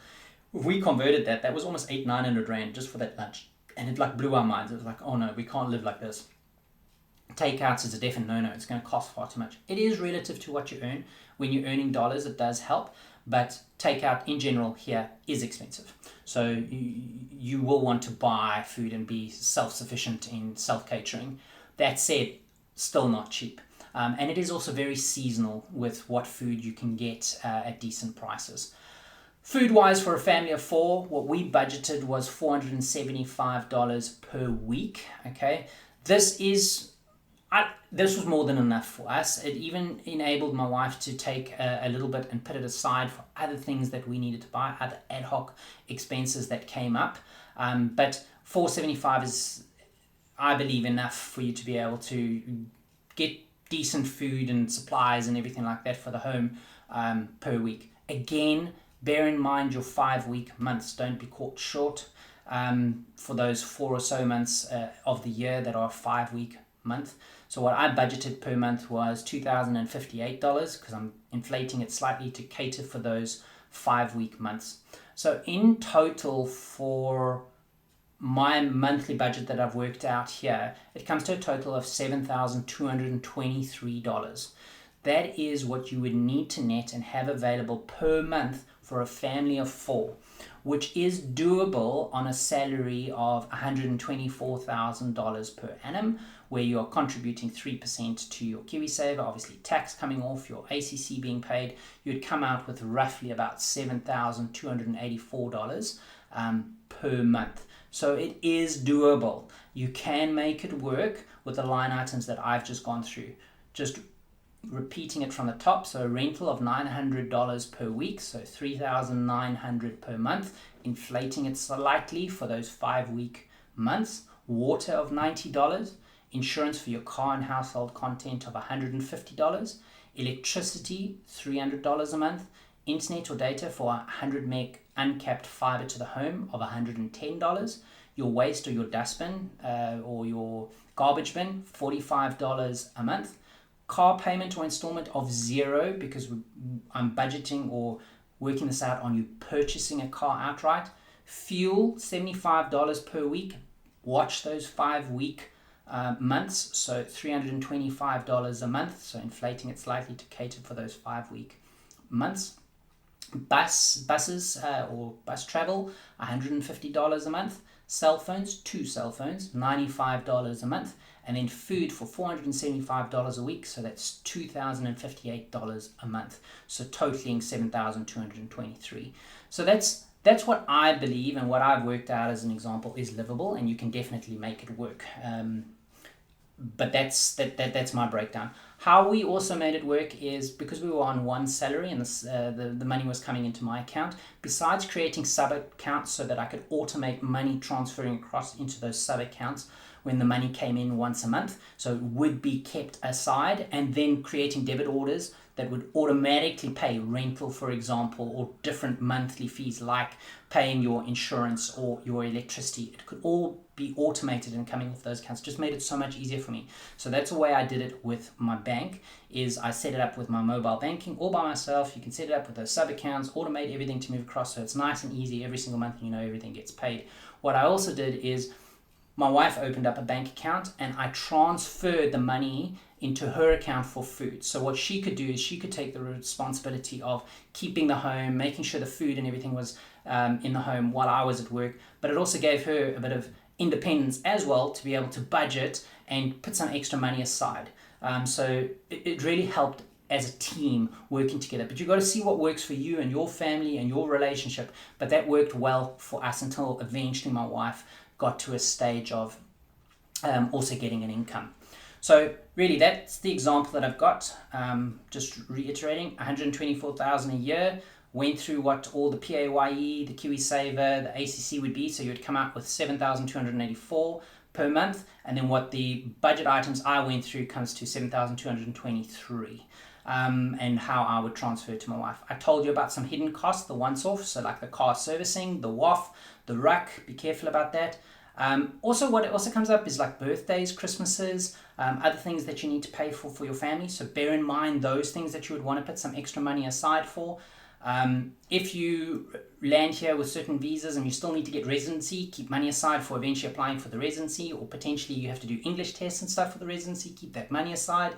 If we converted that was almost 800-900 Rand just for that lunch. And it like blew our minds. It was like, oh no, we can't live like this. Takeouts is a definite no-no. It's going to cost far too much. It is relative to what you earn. When you're earning dollars, it does help. But takeout in general here is expensive. So you will want to buy food and be self-sufficient in self-catering. That said, still not cheap. And it is also very seasonal with what food you can get at decent prices. Food-wise, for a family of 4, what we budgeted was $475 per week. Okay, this was more than enough for us. It even enabled my wife to take a little bit and put it aside for other things that we needed to buy, other ad hoc expenses that came up. But $475 is, I believe, enough for you to be able to get decent food and supplies and everything like that for the home per week. Again, bear in mind your 5-week months. Don't be caught short for those 4 or so months of the year that are a 5-week month. So what I budgeted per month was $2,058 because I'm inflating it slightly to cater for those 5-week months. So in total for my monthly budget that I've worked out here, it comes to a total of $7,223. That is what you would need to net and have available per month for a family of 4, which is doable on a salary of $124,000 per annum, where you are contributing 3% to your KiwiSaver, obviously tax coming off, your ACC being paid. You'd come out with roughly about $7,284 per month. So it is doable. You can make it work with the line items that I've just gone through. Just repeating it from the top. So a rental of $900 per week, so $3,900 per month, inflating it slightly for those 5-week months. Water of $90, insurance for your car and household content of $150, electricity $300 a month, internet or data for 100 meg uncapped fiber to the home of $110, your waste or your dustbin or your garbage bin $45 a month, car payment or installment of $0 because I'm budgeting or working this out on you purchasing a car outright, fuel $75 per week. Watch those 5-week months, so $325 a month, so inflating it slightly to cater for those 5-week months. Buses or bus travel, $150 a month. Cell phones, 2 cell phones, $95 a month. And then food for $475 a week, so that's $2,058 a month. So totaling $7,223. So that's what I believe and what I've worked out as an example is livable, and you can definitely make it work. But that's my breakdown. How we also made it work is because we were on one salary and the money was coming into my account. Besides creating sub accounts so that I could automate money transferring across into those sub accounts when the money came in once a month, so it would be kept aside, and then creating debit orders that would automatically pay rental, for example, or different monthly fees like paying your insurance or your electricity. It could all be automated and coming off those accounts. Just made it so much easier for me. So that's the way I did it with my bank, is I set it up with my mobile banking all by myself. You can set it up with those sub accounts, automate everything to move across, so it's nice and easy every single month, and you know everything gets paid. What I also did is my wife opened up a bank account and I transferred the money into her account for food. So what she could do is she could take the responsibility of keeping the home, making sure the food and everything was in the home while I was at work, but it also gave her a bit of independence as well to be able to budget and put some extra money aside. So it really helped as a team working together. But you've got to see what works for you and your family and your relationship. But that worked well for us until eventually my wife got to a stage of also getting an income. So really, that's the example that I've got. Just reiterating, $124,000 a year, went through what all the PAYE, the KiwiSaver, the ACC would be. So you would come out with $7,284 per month, and then what the budget items I went through comes to $7,223. And how I would transfer to my wife. I told you about some hidden costs, the once-off, so like the car servicing, the WAF, the ruck, be careful about that. Also, what it also comes up is like birthdays, Christmases, other things that you need to pay for your family. So bear in mind those things that you would want to put some extra money aside for. If you land here with certain visas and you still need to get residency, keep money aside for eventually applying for the residency, or potentially you have to do English tests and stuff for the residency, keep that money aside.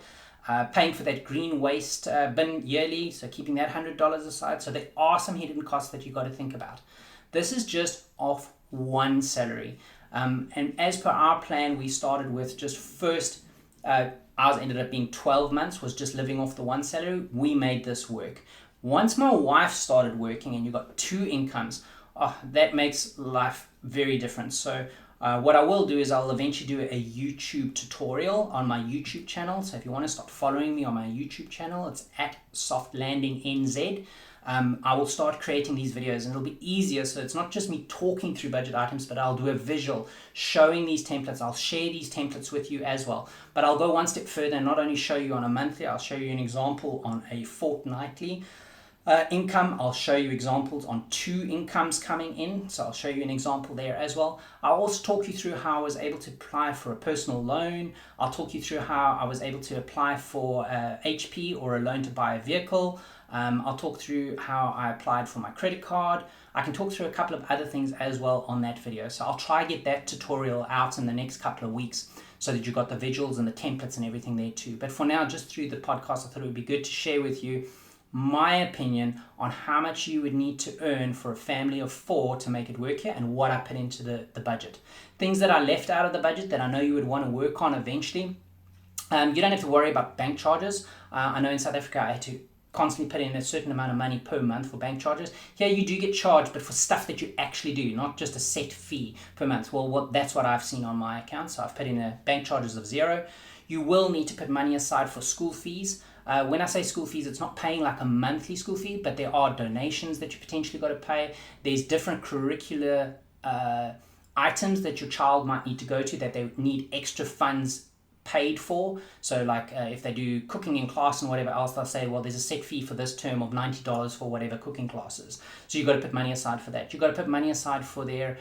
Paying for that green waste bin yearly, so keeping that $100 aside. So there are some hidden costs that you've got to think about. This is just off one salary. And as per our plan, we started with just first, ours ended up being 12 months, was just living off the one salary. We made this work. Once my wife started working and you got two incomes, that makes life very different. So what I will do is I'll eventually do a YouTube tutorial on my YouTube channel. So if you want to start following me on my YouTube channel, it's at SoftLandingNZ. I will start creating these videos and it'll be easier. So it's not just me talking through budget items, but I'll do a visual showing these templates. I'll share these templates with you as well. But I'll go one step further and not only show you on a monthly, I'll show you an example on a fortnightly income. I'll show you examples on two incomes coming in, so I'll show you an example there as well. I'll also talk you through how I was able to apply for a personal loan. I'll talk you through how I was able to apply for HP or a loan to buy a vehicle. I'll talk through how I applied for my credit card. I can talk through a couple of other things as well on that video, so I'll try to get that tutorial out in the next couple of weeks so that you've got the visuals and the templates and everything there too. But for now, just through the podcast, I thought it would be good to share with you my opinion on how much you would need to earn for a family of 4 to make it work here and what I put into the budget. Things that I left out of the budget that I know you would want to work on eventually. You don't have to worry about bank charges. I know in South Africa I had to constantly put in a certain amount of money per month for bank charges. Here you do get charged, but for stuff that you actually do, not just a set fee per month. Well, that's what I've seen on my account. So I've put in a bank charges of 0. You will need to put money aside for school fees. When I say school fees, it's not paying like a monthly school fee, but there are donations that you potentially got to pay. There's different curricular items that your child might need to go to that they need extra funds paid for. So like if they do cooking in class and whatever else, they'll say, well, there's a set fee for this term of $90 for whatever cooking classes. So you've got to put money aside for that. You've got to put money aside for their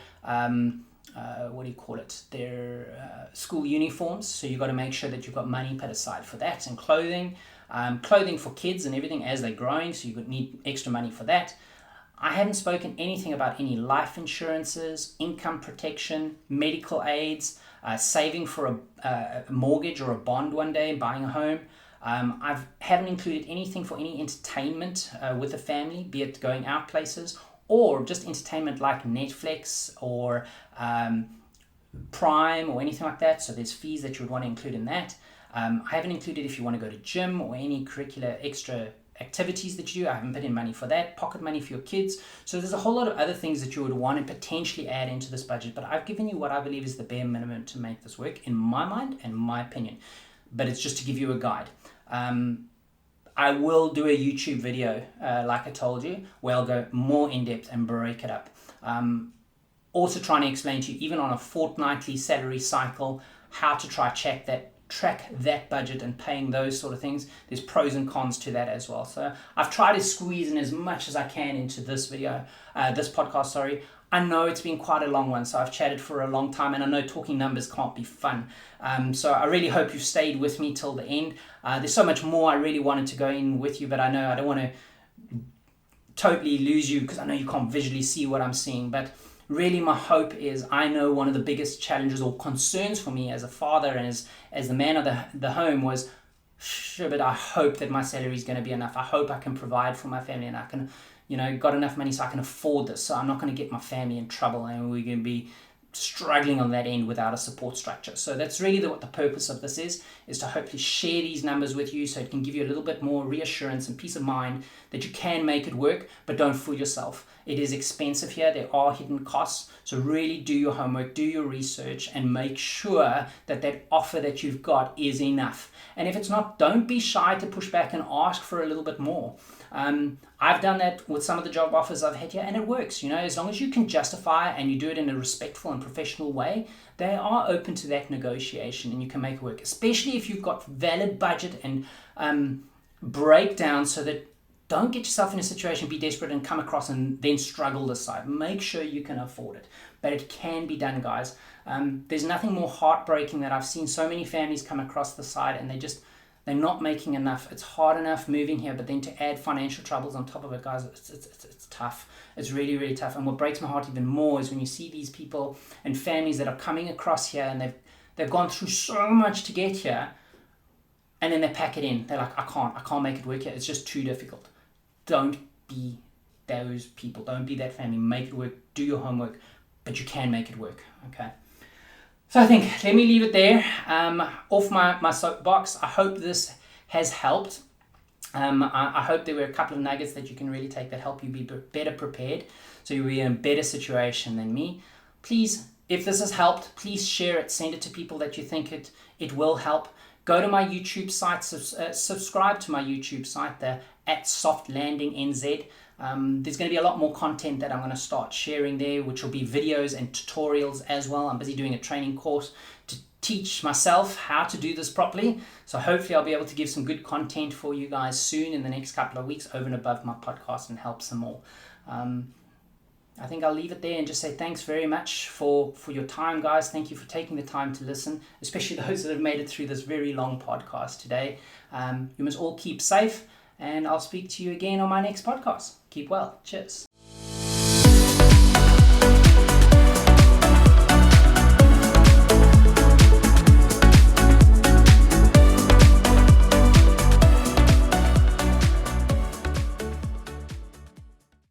their school uniforms. So you've got to make sure that you've got money put aside for that, and clothing for kids and everything as they're growing. So you would need extra money for that. I haven't spoken anything about any life insurances, income protection, medical aids, saving for a mortgage or a bond one day, buying a home. I haven't included anything for any entertainment with the family, be it going out places or just entertainment like Netflix or Prime or anything like that. So there's fees that you would want to include in that. I haven't included if you want to go to gym or any curricular extra activities that you do. I haven't put in money for that. Pocket money for your kids. So there's a whole lot of other things that you would want to potentially add into this budget, but I've given you what I believe is the bare minimum to make this work in my mind and my opinion, but it's just to give you a guide. I will do a YouTube video, like I told you, where I'll go more in depth and break it up. Also trying to explain to you, even on a fortnightly salary cycle, how to track that budget and paying those sort of things. There's pros and cons to that as well. So I've tried to squeeze in as much as I can into this podcast. I know it's been quite a long one, so I've chatted for a long time, and I know talking numbers can't be fun. So I really hope you've stayed with me till the end. There's so much more I really wanted to go in with you, but I know I don't want to totally lose you because I know you can't visually see what I'm seeing. But really my hope is, I know one of the biggest challenges or concerns for me as a father and as the man of the home was, sure, but I hope that my salary is going to be enough. I hope I can provide for my family and I can, got enough money so I can afford this. So I'm not going to get my family in trouble and we're going to be struggling on that end without a support structure. So that's really what the purpose of this is to hopefully share these numbers with you so it can give you a little bit more reassurance and peace of mind that you can make it work, but don't fool yourself. It is expensive here. There are hidden costs. So really do your homework, do your research, and make sure that that offer that you've got is enough. And if it's not, don't be shy to push back and ask for a little bit more. I've done that with some of the job offers I've had here, and it works. As long as you can justify and you do it in a respectful and professional way, they are open to that negotiation and you can make it work, especially if you've got valid budget and breakdown, so that don't get yourself in a situation, be desperate and come across and then struggle this side. Make sure you can afford it. But it can be done, guys. There's nothing more heartbreaking that I've seen so many families come across the side and they're not making enough. It's hard enough moving here, but then to add financial troubles on top of it, guys, it's tough. It's really, really tough. And what breaks my heart even more is when you see these people and families that are coming across here and they've gone through so much to get here, and then they pack it in. They're like, I can't make it work here. It's just too difficult. Don't be those people. Don't be that family. Make it work. Do your homework, but you can make it work. Okay. So I think, let me leave it there. Off my soapbox. I hope this has helped. I hope there were a couple of nuggets that you can really take that help you be better prepared, so you'll be in a better situation than me. Please, if this has helped, please share it. Send it to people that you think it will help. Go to my YouTube site, subscribe to my YouTube site there at Soft Landing NZ. There's going to be a lot more content that I'm going to start sharing there, which will be videos and tutorials as well. I'm busy doing a training course to teach myself how to do this properly. So hopefully I'll be able to give some good content for you guys soon in the next couple of weeks over and above my podcast and help some more. I think I'll leave it there and just say thanks very much for your time, guys. Thank you for taking the time to listen, especially those that have made it through this very long podcast today. You must all keep safe, and I'll speak to you again on my next podcast. Keep well. Cheers.